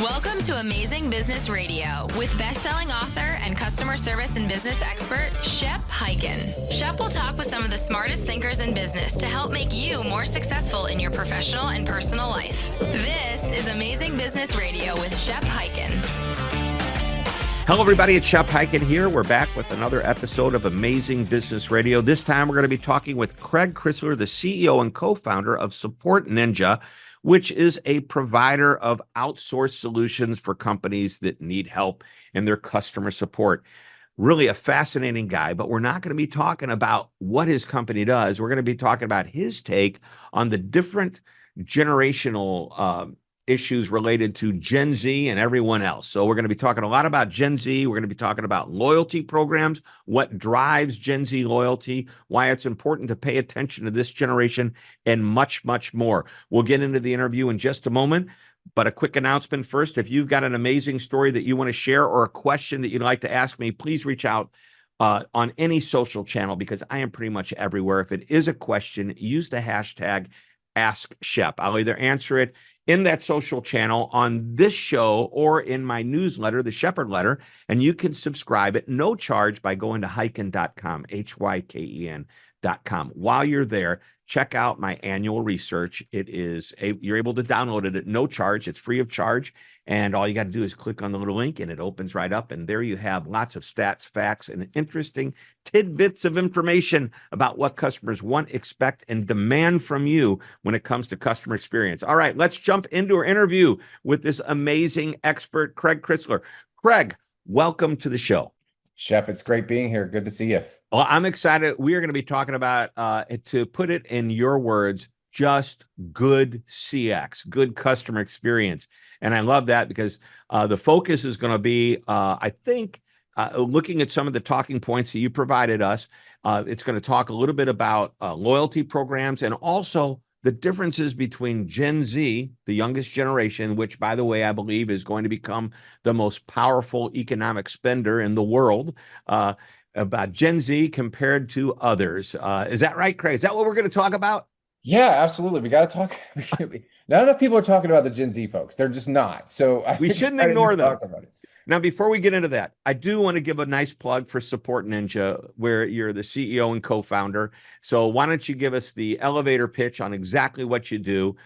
Welcome to Amazing Business Radio with best-selling author and customer service and business expert, Shep Hyken. Shep will talk with some of the smartest thinkers in business to help make you more successful in your professional and personal life. This is Amazing Business Radio with Shep Hyken. Hello, everybody. It's Shep Hyken here. We're back with another episode of Amazing Business Radio. This time, we're going to be talking with Craig Crisler, the CEO and co-founder of SupportNinja, which is a provider of outsourced solutions for companies that need help in their customer support. Really a fascinating guy, but we're not going to be talking about what his company does. We're going to be talking about his take on the different generational issues related to Gen Z and everyone else. So we're going to be talking a lot about Gen Z. We're going to be talking about loyalty programs, what drives Gen Z loyalty, why it's important to pay attention to this generation, and much, much more. We'll get into the interview in just a moment, but a quick announcement first. If you've got an amazing story that you want to share or a question that you'd like to ask me, please reach out on any social channel because I am pretty much everywhere. If it is a question, use the hashtag #AskShep. I'll either answer it in that social channel, on this show, or in my newsletter, the Shepherd Letter, and you can subscribe at no charge by going to hyken.com, HYKEN.com. While you're there, check out my annual research. You're able to download it at no charge. It's free of charge. And all you got to do is click on the little link and it opens right up. And there you have lots of stats, facts, and interesting tidbits of information about what customers want, expect, and demand from you when it comes to customer experience. All right, let's jump into our interview with this amazing expert, Craig Crisler. Craig, welcome to the show. Shep, it's great being here. Good to see you. Well, I'm excited. We are going to be talking about, to put it in your words, just good CX, good customer experience. And I love that because the focus is going to be, I think, looking at some of the talking points that you provided us. It's going to talk a little bit about loyalty programs and also the differences between Gen Z, the youngest generation, which, by the way, I believe is going to become the most powerful economic spender in the world, about Gen Z compared to others. Is that right, Craig? Is that what we're going to talk about? Yeah, absolutely. We got to talk. Not enough people are talking about the Gen Z folks. They're just not. So we shouldn't ignore them. Now, before we get into that, I do want to give a nice plug for SupportNinja, where you're the CEO and co-founder. So why don't you give us the elevator pitch on exactly what you do?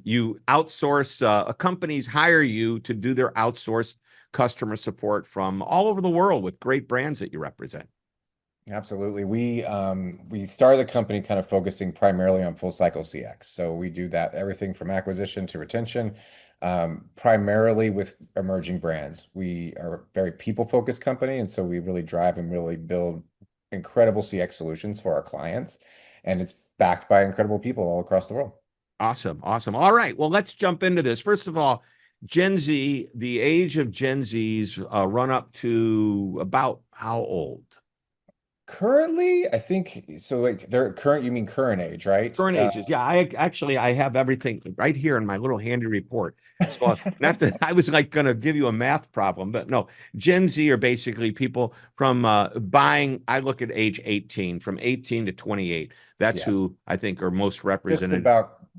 You outsource, companies hire you to do their outsourced customer support from all over the world with great brands that you represent. Absolutely. We started the company kind of focusing primarily on full cycle CX. So we do that, everything from acquisition to retention, primarily with emerging brands. We are a very people-focused company, and so we really drive and really build incredible CX solutions for our clients, and it's backed by incredible people all across the world. Awesome. Awesome. All right. Well, let's jump into this. First of all, Gen Z, the age of Gen Zs run up to about how old? Currently, I think so. Like they're current, you mean current age, right? Current ages. Yeah, I have everything right here in my little handy report. So not that I was like going to give you a math problem, but no, Gen Z are basically people from buying. I look at age 18, from 18 to 28. That's who I think are most represented.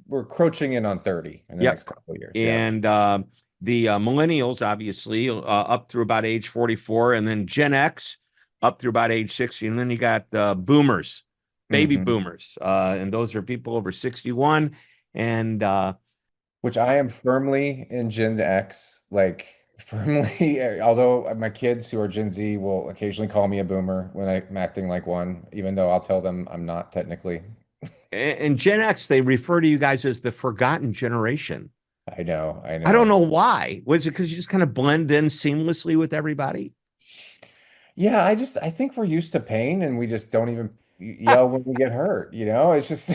We're crouching in on 30 in the next couple of years. And the millennials, obviously, up through about age 44, and then Gen X up through about age 60. And then you got boomers, baby boomers. And those are people over 61. And which I am firmly in Gen X, like firmly, although my kids who are Gen Z will occasionally call me a boomer when I'm acting like one, even though I'll tell them I'm not technically. And Gen X, they refer to you guys as the forgotten generation. I know. I don't know why. Was it because you just kind of blend in seamlessly with everybody? Yeah, I think we're used to pain and we just don't even yell when we get hurt. It's just,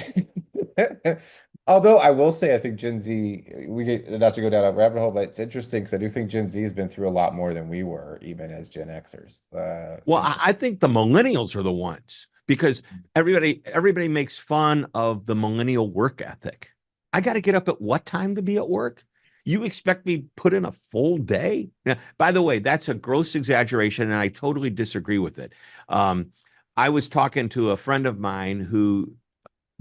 although I will say, I think Gen Z, we get not to go down a rabbit hole, but it's interesting because I do think Gen Z has been through a lot more than we were, even as Gen Xers. Well, I think the millennials are the ones because everybody makes fun of the millennial work ethic. I got to get up at what time to be at work? You expect me to put in a full day? Now, by the way, that's a gross exaggeration, and I totally disagree with it. I was talking to a friend of mine who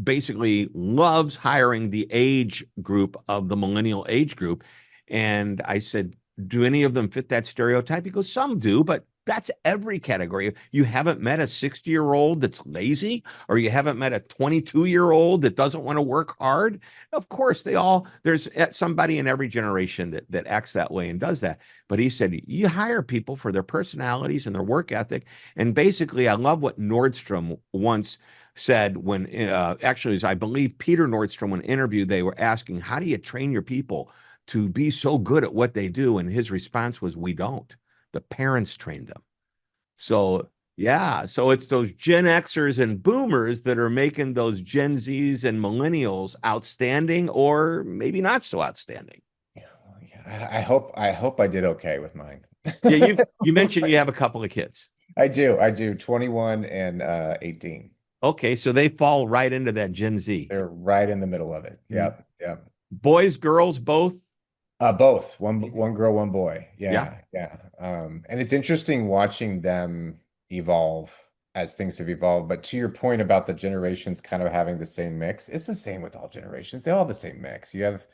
basically loves hiring the age group of the millennial age group. And I said, do any of them fit that stereotype? He goes, some do, but that's every category. You haven't met a 60-year-old that's lazy, or you haven't met a 22-year-old that doesn't want to work hard. Of course, there's somebody in every generation that acts that way and does that. But he said, you hire people for their personalities and their work ethic. And basically, I love what Nordstrom once said when actually, I believe Peter Nordstrom, when interviewed, they were asking, how do you train your people to be so good at what they do? And his response was, we don't. The parents trained them. So, yeah, so it's those Gen Xers and boomers that are making those Gen Zs and millennials outstanding, or maybe not so outstanding. Yeah, I hope I did okay with mine. Yeah, you mentioned you have a couple of kids. I do 21 and 18. Okay, so they fall right into that Gen Z. They're right in the middle of it. Mm. Yep, yep. Boys, girls, both? Both. One girl, one boy. Yeah. Yeah, yeah. And it's interesting watching them evolve as things have evolved. But to your point about the generations kind of having the same mix, it's the same with all generations. They all have the same mix. You have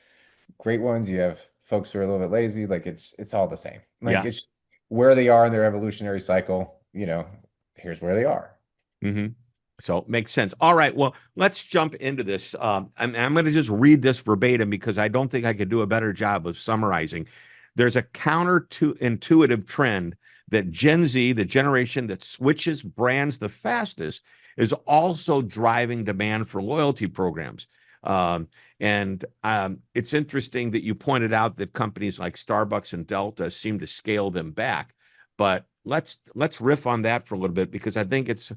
great ones, you have folks who are a little bit lazy. Like it's all the same. Like Yeah. it's where they are in their evolutionary cycle, here's where they are. Mm-hmm. So it makes sense. All right. Well, let's jump into this. I'm going to just read this verbatim because I don't think I could do a better job of summarizing. There's a counter to intuitive trend that Gen Z, the generation that switches brands the fastest, is also driving demand for loyalty programs. And it's interesting that you pointed out that companies like Starbucks and Delta seem to scale them back. But let's riff on that for a little bit, because I think it's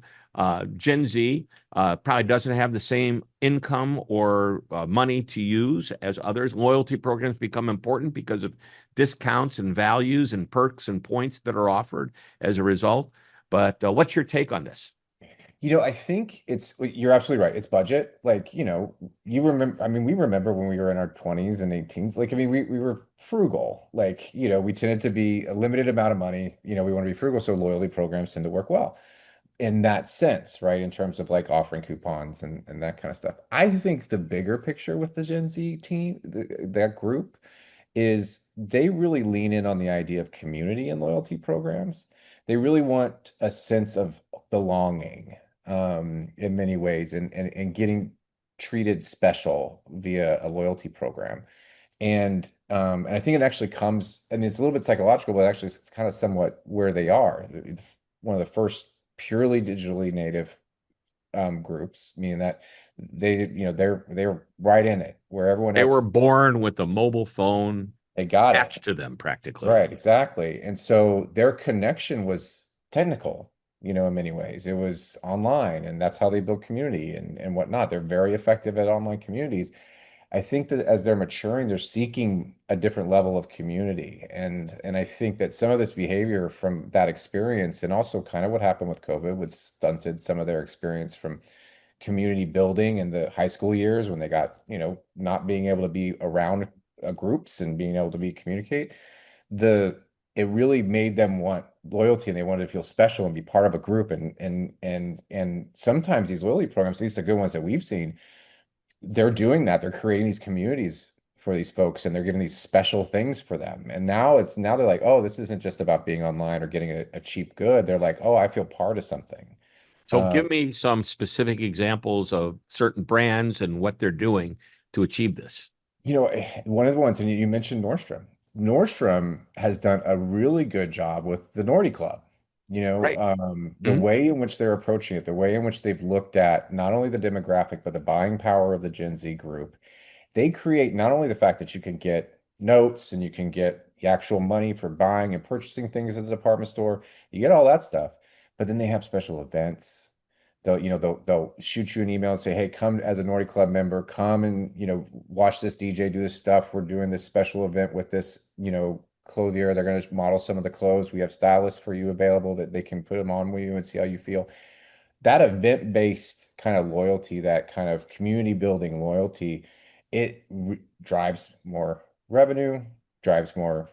Gen Z probably doesn't have the same income or money to use as others. Loyalty programs become important because of discounts and values and perks and points that are offered as a result. But what's your take on this? I think you're absolutely right. It's budget. Like, you remember, I mean, we remember when we were in our 20s and 18s. Like, I mean, we were frugal. Like, we tended to be a limited amount of money. We want to be frugal. So loyalty programs tend to work well in that sense, right? In terms of like offering coupons and that kind of stuff. I think the bigger picture with the Gen Z team, that group, is they really lean in on the idea of community and loyalty programs. They really want a sense of belonging in many ways, and getting treated special via a loyalty program. And I think it actually comes, I mean, it's a little bit psychological, but actually it's kind of somewhat where they are. One of the first purely digitally native groups, meaning that they're right in it where everyone They else. were born with a mobile phone They got it. attached to them practically. Right, exactly. And so their connection was technical, in many ways. It was online, and that's how they build community and whatnot. They're very effective at online communities. I think that as they're maturing, they're seeking a different level of community. And I think that some of this behavior from that experience, and also kind of what happened with COVID, which stunted some of their experience from community building in the high school years when they got, not being able to be around groups and being able to communicate, it really made them want loyalty, and they wanted to feel special and be part of a group. And sometimes these loyalty programs, at least the good ones that we've seen, they're doing that. They're creating these communities for these folks, and they're giving these special things for them. And now they're like, oh, this isn't just about being online or getting a cheap good. They're like, oh, I feel part of something. So give me some specific examples of certain brands and what they're doing to achieve this. One of the ones, and you mentioned Nordstrom. Nordstrom has done a really good job with the Nordy Club. Right. The way in which they're approaching it, the way in which they've looked at not only the demographic, but the buying power of the Gen Z group. They create not only the fact that you can get notes and you can get the actual money for buying and purchasing things at the department store, you get all that stuff, but then they have special events. They'll shoot you an email and say, hey, come as a Nordy Club member, come and, watch this DJ do this stuff. We're doing this special event with this, clothier. They're going to model some of the clothes. We have stylists for you available that they can put them on with you and see how you feel. That event-based kind of loyalty, that kind of community building loyalty, it drives more revenue, drives more,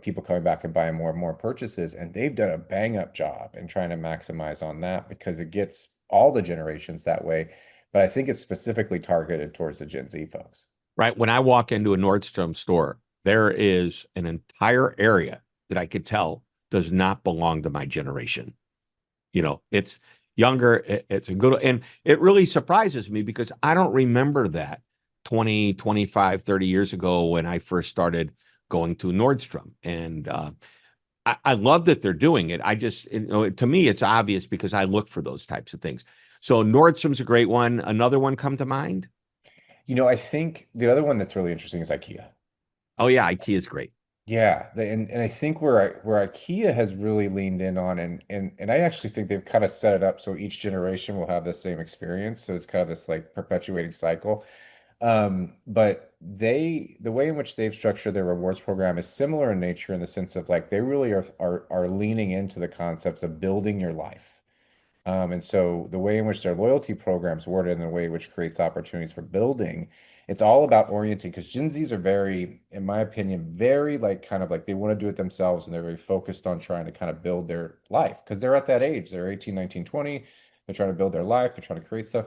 people coming back and buying more and more purchases. And they've done a bang up job in trying to maximize on that, because it gets all the generations that way. But I think it's specifically targeted towards the Gen Z folks. Right. When I walk into a Nordstrom store, There is an entire area that I could tell does not belong to my generation. It's younger, it's a good, and it really surprises me because I don't remember that 20, 25, 30 years ago when I first started going to Nordstrom. And I love that they're doing it. I just, to me, it's obvious because I look for those types of things. So Nordstrom's a great one. Another one come to mind? I think the other one that's really interesting is IKEA. Oh yeah, IKEA is great. Yeah, and I think where IKEA has really leaned in on, and I actually think they've kind of set it up so each generation will have the same experience. So it's kind of this like perpetuating cycle. But the way in which they've structured their rewards program is similar in nature in the sense of like they really are leaning into the concepts of building your life. And so the way in which their loyalty programs worded in a way which creates opportunities for building, it's all about orienting because Gen Zs are very, in my opinion, very like kind of like they want to do it themselves and they're very focused on trying to kind of build their life because they're at that age. They're 18, 19, 20. They're trying to build their life. They're trying to create stuff.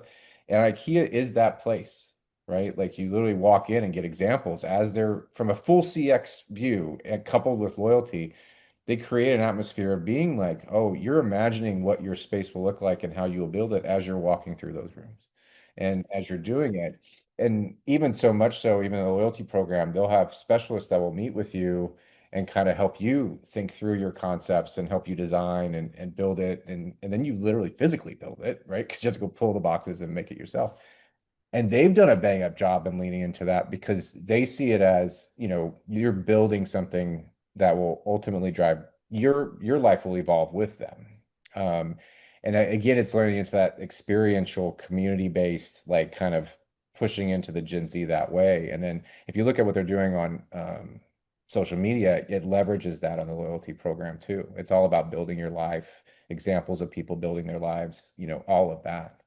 And IKEA is that place, right? Like you literally walk in and get examples as they're from a full CX view and coupled with loyalty. They create an atmosphere of being like, oh, you're imagining what your space will look like and how you will build it as you're walking through those rooms. And as you're doing it, and even so much so, even in the loyalty program, they'll have specialists that will meet with you and kind of help you think through your concepts and help you design and build it. And then you literally physically build it, right? Because you have to go pull the boxes and make it yourself. And they've done a bang up job in leaning into that because they see it as, you're building something that will ultimately drive your life will evolve with them. And again, it's learning into that experiential, community-based, like kind of pushing into the Gen Z that way. And then if you look at what they're doing on social media, it leverages that on the loyalty program too. It's all about building your life, examples of people building their lives, all of that.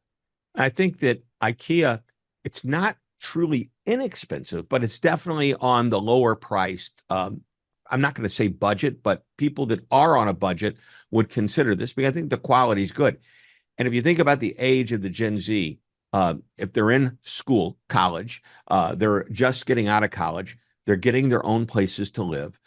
I think that IKEA, it's not truly inexpensive, but it's definitely on the lower priced. I'm not going to say budget, but people that are on a budget would consider this because I think the quality is good. And if you think about the age of the Gen Z, if they're in school, college, they're just getting out of college, they're getting their own places to live,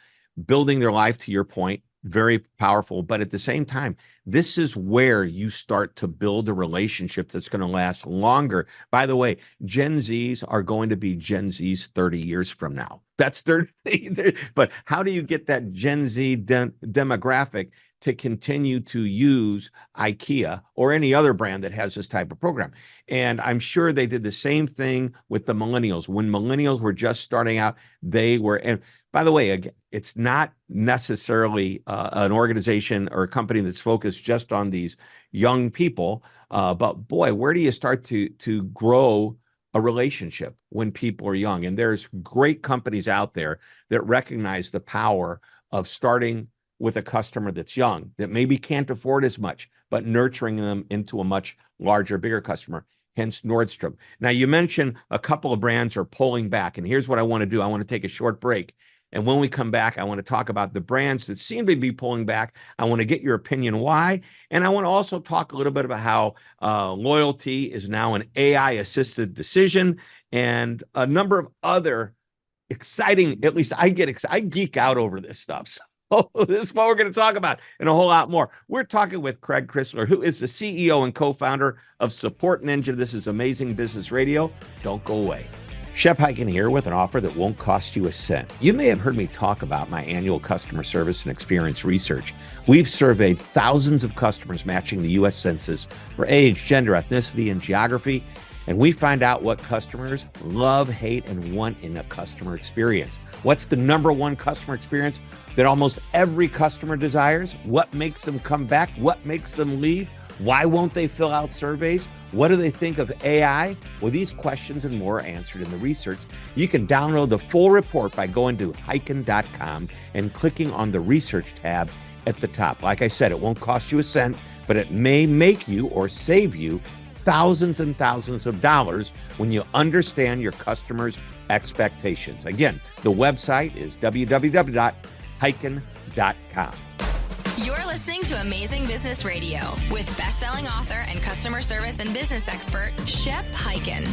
building their life, to your point, very powerful. But at the same time, this is where you start to build a relationship that's going to last longer. By the way, Gen Zs are going to be Gen Zs 30 years from now. That's their thing. But how do you get that Gen Z demographic to continue to use IKEA or any other brand that has this type of program? And I'm sure they did the same thing with the millennials. When millennials were just starting out, they were, and by the way, again, it's not necessarily an organization or a company that's focused just on these young people. But boy, where do you start to grow a relationship when people are young? And there's great companies out there that recognize the power of starting with a customer that's young, that maybe can't afford as much, but nurturing them into a much larger, bigger customer, hence Nordstrom. Now, you mentioned a couple of brands are pulling back, and here's what I want to do. I want to take a short break. And when we come back, I want to talk about the brands that seem to be pulling back. I want to get your opinion why. And I want to also talk a little bit about how loyalty is now an AI-assisted decision and a number of other exciting, at least I geek out over this stuff. So this is what we're going to talk about and a whole lot more. We're talking with Craig Crisler, who is the CEO and co-founder of SupportNinja. This is Amazing Business Radio. Don't go away. Shep Hyken here with an offer that won't cost you a cent. You may have heard me talk about my annual customer service and experience research. We've surveyed thousands of customers matching the U.S. Census for age, gender, ethnicity, and geography, and we find out what customers love, hate, and want in a customer experience. What's the number one customer experience that almost every customer desires? What makes them come back? What makes them leave? Why won't they fill out surveys? What do they think of AI? Well, these questions and more are answered in the research. You can download the full report by going to hyken.com and clicking on the research tab at the top. Like I said, it won't cost you a cent, but it may make you or save you thousands and thousands of dollars when you understand your customers' expectations. Again, the website is www.hyken.com. You're listening to Amazing Business Radio with best-selling author and customer service and business expert, Shep Hyken.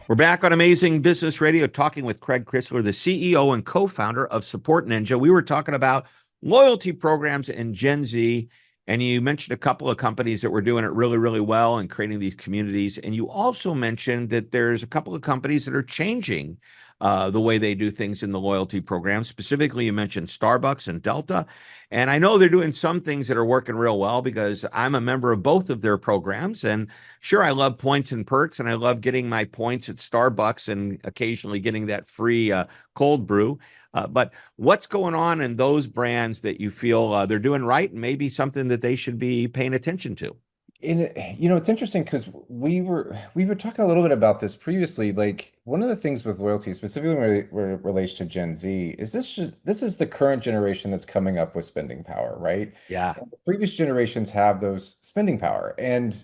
We're back on Amazing Business Radio talking with Craig Crisler, the CEO and co-founder of SupportNinja. We were talking about loyalty programs in Gen Z, and you mentioned a couple of companies that were doing it really, really well and creating these communities. And you also mentioned that there's a couple of companies that are changing the way they do things in the loyalty program. Specifically, you mentioned Starbucks and Delta. And I know they're doing some things that are working real well because I'm a member of both of their programs. And sure, I love points and perks, and I love getting my points at Starbucks and occasionally getting that free cold brew. But what's going on in those brands that you feel they're doing right and maybe something that they should be paying attention to? It's interesting because we were talking a little bit about this previously. Like one of the things with loyalty, specifically when it relates to Gen Z, is this is the current generation that's coming up with spending power, right? Yeah. And the previous generations have those spending power, and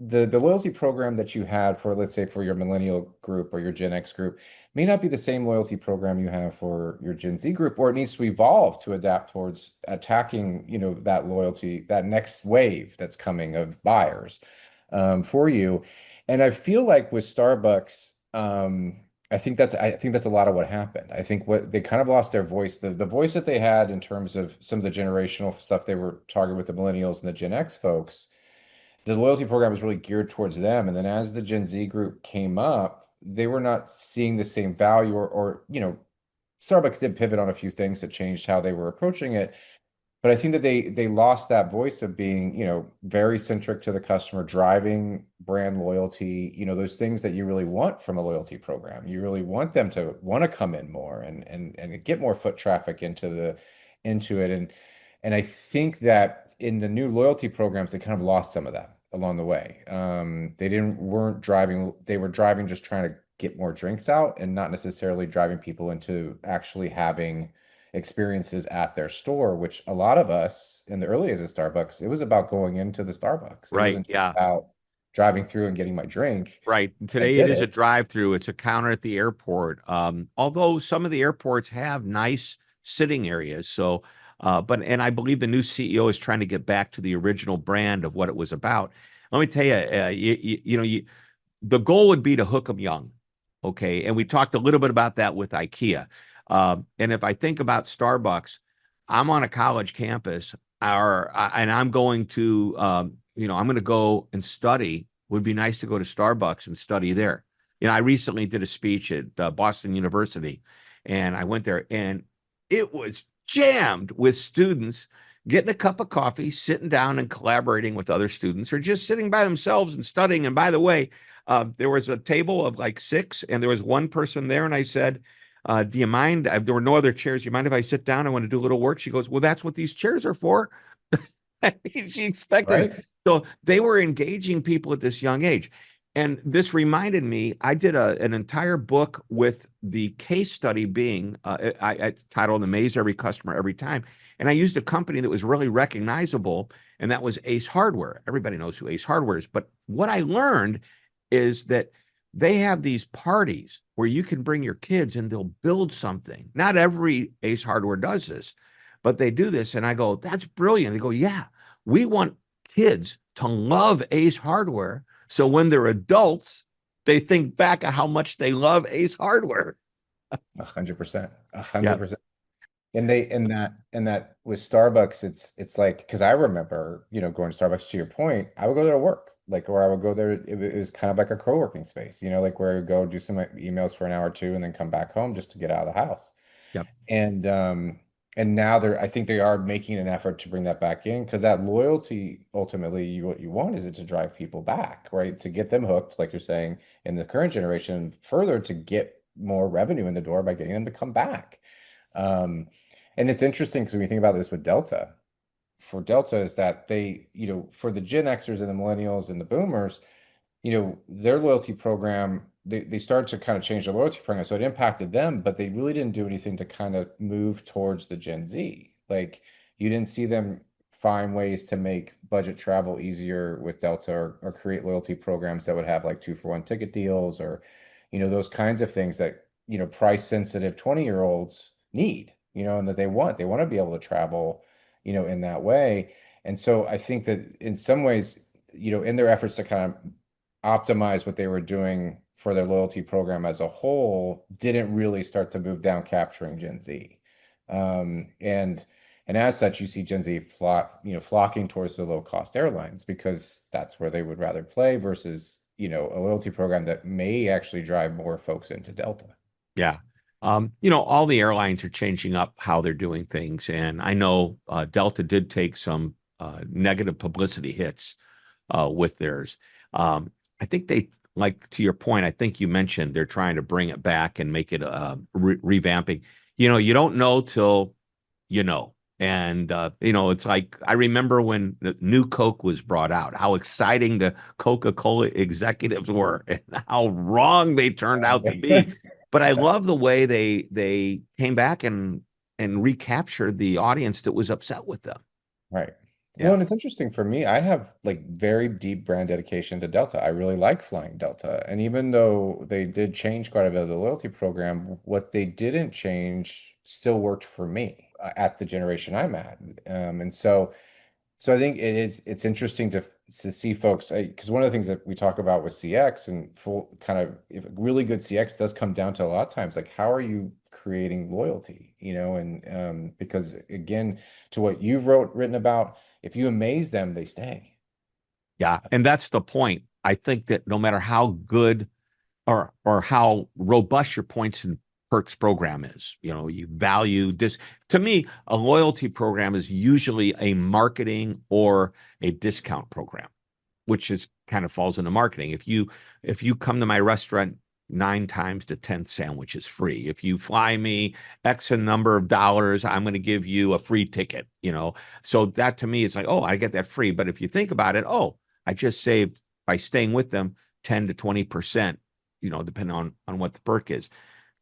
the loyalty program that you had for, let's say, for your millennial group or your Gen X group may not be the same loyalty program you have for your Gen Z group, or it needs to evolve to adapt towards attacking, that loyalty, that next wave that's coming of buyers for you. And I feel like with Starbucks, I think that's a lot of what happened. I think what they kind of lost their voice, the voice that they had in terms of some of the generational stuff they were targeted with the millennials and the Gen X folks. The loyalty program was really geared towards them. And then as the Gen Z group came up, they were not seeing the same value, or Starbucks did pivot on a few things that changed how they were approaching it. But I think that they lost that voice of being, very centric to the customer, driving brand loyalty, those things that you really want from a loyalty program. You really want them to want to come in more and get more foot traffic into it. And I think that in the new loyalty programs, they kind of lost some of that along the way. They were driving just trying to get more drinks out and not necessarily driving people into actually having experiences at their store, which a lot of us in the early days of Starbucks, it was about going into the Starbucks. It Right. wasn't Yeah. about driving through and getting my drink. Right. I Today get it is a it. drive-through. It's a counter at the airport. Although some of the airports have nice sitting areas. So, and I believe the new CEO is trying to get back to the original brand of what it was about. Let me tell you, the goal would be to hook them young. Okay. And we talked a little bit about that with IKEA. And if I think about Starbucks, I'm on a college campus, and I'm going to, I'm going to go and study. Would be nice to go to Starbucks and study there. I recently did a speech at Boston University, and I went there, and it was jammed with students getting a cup of coffee, sitting down and collaborating with other students, or just sitting by themselves and studying. And by the way, there was a table of like 6, and there was one person there, and I said, do you mind? There were no other chairs. Do you mind if I sit down? I want to do a little work. She goes, well, that's what these chairs are for. She expected it. Right. So they were engaging people at this young age. And this reminded me, I did an entire book with the case study being, I titled Amaze Every Customer Every Time. And I used a company that was really recognizable, and that was Ace Hardware. Everybody knows who Ace Hardware is. But what I learned is that they have these parties where you can bring your kids and they'll build something. Not every Ace Hardware does this, but they do this. And I go, that's brilliant. They go, yeah, we want kids to love Ace Hardware. So when they're adults, they think back at how much they love Ace Hardware. 100%. Yeah. 100%. And that with Starbucks, it's like, because I remember, going to Starbucks, to your point, I would go there to work, or I would go there. It was kind of like a co-working space, like where I would go do some emails for an hour or two and then come back home just to get out of the house. Yep. And now I think they are making an effort to bring that back in, because that loyalty, ultimately, what you want is it to drive people back, right? To get them hooked, like you're saying, in the current generation, further to get more revenue in the door by getting them to come back. And it's interesting because when you think about this with Delta, is that they, for the Gen Xers and the millennials and the boomers, their loyalty program, they started to kind of change their loyalty program. So it impacted them, but they really didn't do anything to kind of move towards the Gen Z. Like, you didn't see them find ways to make budget travel easier with Delta, or create loyalty programs that would have like 2-for-1 ticket deals, or, those kinds of things that, price sensitive 20-year-olds need, and that they want to be able to travel in that way. And so I think that in some ways, in their efforts to kind of optimize what they were doing for their loyalty program as a whole, didn't really start to move down capturing Gen Z. And as such, you see Gen Z flocking towards the low cost airlines because that's where they would rather play versus, a loyalty program that may actually drive more folks into Delta. Yeah. All the airlines are changing up how they're doing things. And I know Delta did take some negative publicity hits with theirs. I think like to your point, I think you mentioned they're trying to bring it back and make it revamping. You don't know till you know. And, it's like I remember when the new Coke was brought out, how exciting the Coca-Cola executives were and how wrong they turned out to be. But I love the way they came back and recaptured the audience that was upset with them. Right. Yeah. Well, and it's interesting for me, I have like very deep brand dedication to Delta. I really like flying Delta. And even though they did change quite a bit of the loyalty program, what they didn't change still worked for me at the generation I'm at. And so I think it's interesting to see folks, because one of the things that we talk about with CX and full kind of if really good CX does come down to a lot of times like how are you creating loyalty, and because again, to what you've written about, if you amaze them, they stay. Yeah. And that's the point. I think that no matter how good or how robust your points and perks program is, you value this. To me, a loyalty program is usually a marketing or a discount program, which is kind of falls into marketing. If you come to my restaurant 9 times, the 10th sandwich is free. If you fly me X a number of dollars, I'm going to give you a free ticket, So that to me is like, oh, I get that free. But if you think about it, oh, I just saved by staying with them 10 to 20%, depending on what the perk is.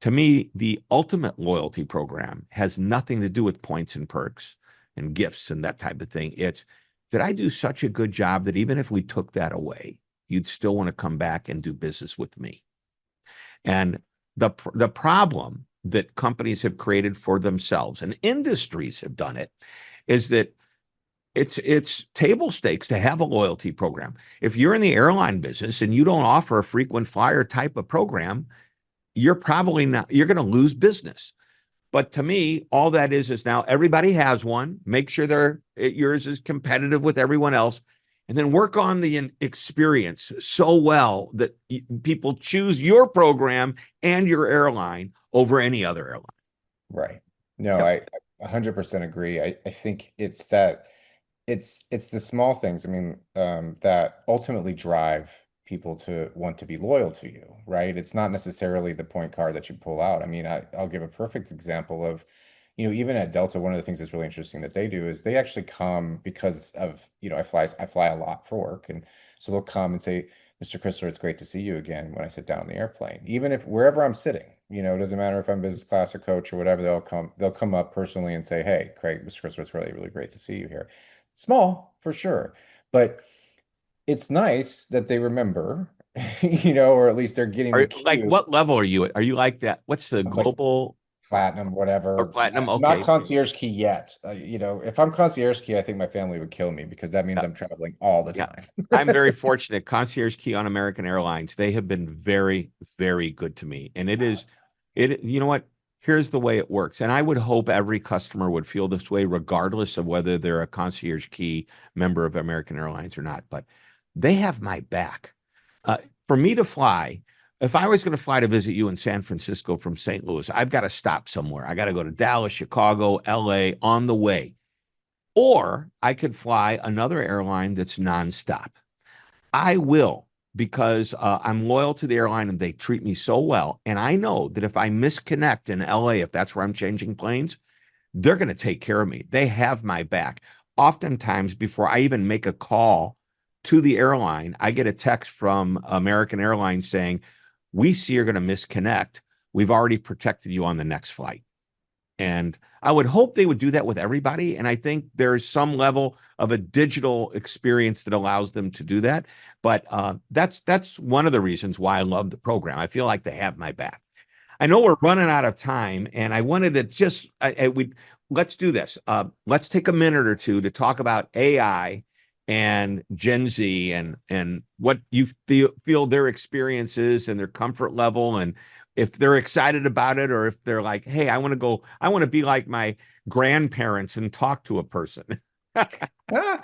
To me, the ultimate loyalty program has nothing to do with points and perks and gifts and that type of thing. It's, did I do such a good job that even if we took that away, you'd still want to come back and do business with me? And the problem that companies have created for themselves and industries have done it is that it's table stakes to have a loyalty program. If you're in the airline business and you don't offer a frequent flyer type of program, you're probably not, you're going to lose business. But to me, all that is now everybody has one. Make sure yours is competitive with everyone else, and then work on the experience so well that people choose your program and your airline over any other airline. Right. No, Yep. I 100% agree. I think it's that it's the small things, I mean, that ultimately drive people to want to be loyal to you, right? It's not necessarily the point card that you pull out. I mean, I'll give a perfect example of, even at Delta, one of the things that's really interesting that they do is they actually come because of, I fly a lot for work. And so they'll come and say, Mr. Crisler, it's great to see you again when I sit down in the airplane, even if wherever I'm sitting, it doesn't matter if I'm business class or coach or whatever, they'll come up personally and say, hey, Craig, Mr. Crisler, it's really, really great to see you here. Small for sure, but it's nice that they remember, or at least they're getting the Like, cue. what level are you at? Are you like that? What's the I'm like global platinum, or whatever. platinum? I'm not Okay. concierge key yet. If I'm concierge key, I think my family would kill me because that means Yeah. I'm traveling all the Yeah. time. I'm very fortunate. Concierge Key on American Airlines, they have been very, very good to me. And you know what? Here's the way it works. And I would hope every customer would feel this way, regardless of whether they're a Concierge Key member of American Airlines or not. But they have my back. For me to fly, if I was going to fly to visit you in San Francisco from St. Louis, I've got to stop somewhere. I got to go to Dallas, Chicago, LA on the way. Or I could fly another airline that's nonstop. I will because I'm loyal to the airline and they treat me so well. And I know that if I misconnect in LA, if that's where I'm changing planes, they're going to take care of me. They have my back. Oftentimes, before I even make a call to the airline, I get a text from American Airlines saying, we see you're going to misconnect. We've already protected you on the next flight. And I would hope they would do that with everybody. And I think there's some level of a digital experience that allows them to do that. But that's one of the reasons why I love the program. I feel like they have my back. I know we're running out of time, and I wanted to just let's do this. Let's take a minute or two to talk about AI and Gen Z and what you feel their experiences and their comfort level, and if they're excited about it, or if they're like, hey, I want to be like my grandparents and talk to a person. Ah,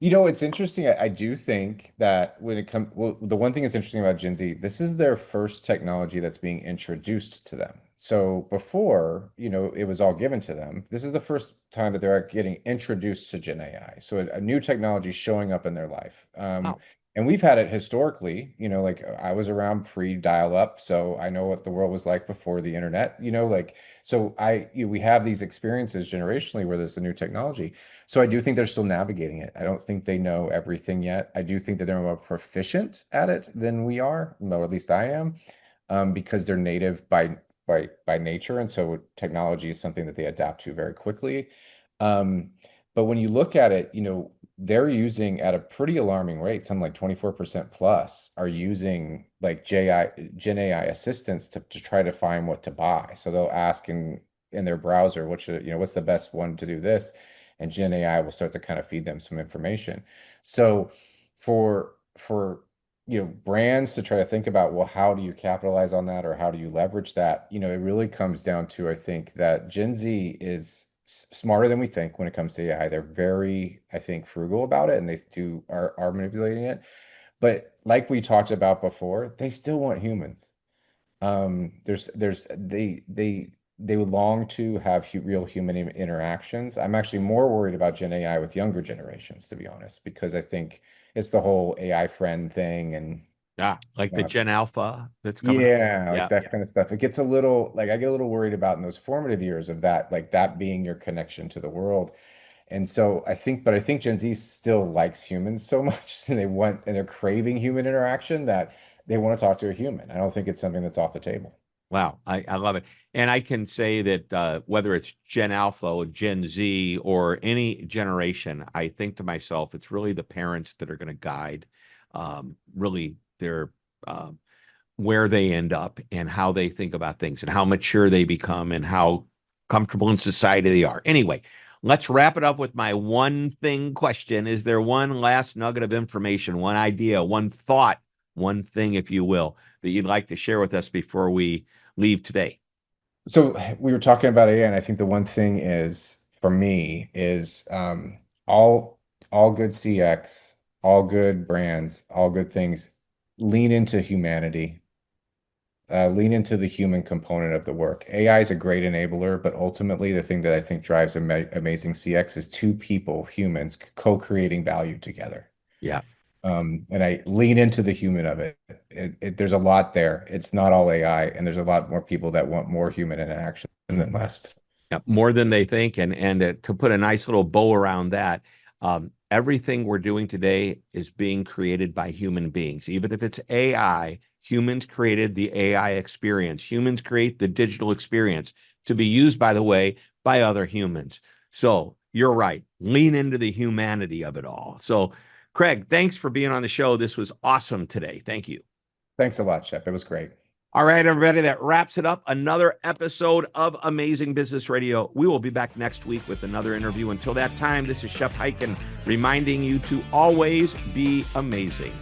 you know, it's interesting. I do think that when it comes, well, the one thing that's interesting about Gen Z, this is their first technology that's being introduced to them. So before, it was all given to them. This is the first time that they're getting introduced to Gen AI. So a new technology showing up in their life. Oh, And we've had it historically, like I was around pre-dial-up, so I know what the world was like before the internet, like so we have these experiences generationally where there's a new technology. So I do think they're still navigating it. I don't think they know everything yet. I do think that they're more proficient at it than we are, or at least I am, because they're native by nature, and so technology is something that they adapt to very quickly. Um, but when you look at it, they're using at a pretty alarming rate, something like 24% plus are using like Gen AI assistants to try to find what to buy. So they'll ask in their browser, what's the best one to do this? And Gen AI will start to kind of feed them some information. So for brands to try to think about, well, how do you capitalize on that, or how do you leverage that? It really comes down to, I think, that Gen Z is smarter than we think when it comes to AI. They're very, I think, frugal about it, and they are manipulating it. But like we talked about before, they still want humans. They long to have real human interactions. I'm actually more worried about Gen AI with younger generations, to be honest, because I think it's the whole AI friend thing, and yeah, like the Gen Alpha that's coming up. yeah, like Yeah. that kind of stuff. It gets a little like I get a little worried about in those formative years of that, like that being your connection to the world. And so I think Gen Z still likes humans so much, and they're craving human interaction, that they want to talk to a human. I don't think it's something that's off the table. Wow, I love it. And I can say that whether it's Gen Alpha or Gen Z or any generation, I think to myself, it's really the parents that are going to guide really their where they end up and how they think about things and how mature they become and how comfortable in society they are. Anyway, let's wrap it up with my one thing question. Is there one last nugget of information, one idea, one thought, one thing, if you will, that you'd like to share with us before we leave today? So we were talking about AI, and I think the one thing is for me is all good CX, all good brands, all good things lean into humanity, lean into the human component of the work. AI is a great enabler, but ultimately the thing that I think drives amazing CX is two people, humans, co-creating value together. Yeah. And I lean into the human of it. There's a lot there. It's not all AI, and there's a lot more people that want more human interaction than less. Yeah, more than they think. And to put a nice little bow around that, everything we're doing today is being created by human beings. Even if it's AI, humans created the AI experience. Humans create the digital experience to be used, by the way, by other humans. So you're right. Lean into the humanity of it all. So, Craig, thanks for being on the show. This was awesome today. Thank you. Thanks a lot, Shep. It was great. All right, everybody, that wraps it up. Another episode of Amazing Business Radio. We will be back next week with another interview. Until that time, this is Shep Hyken reminding you to always be amazing.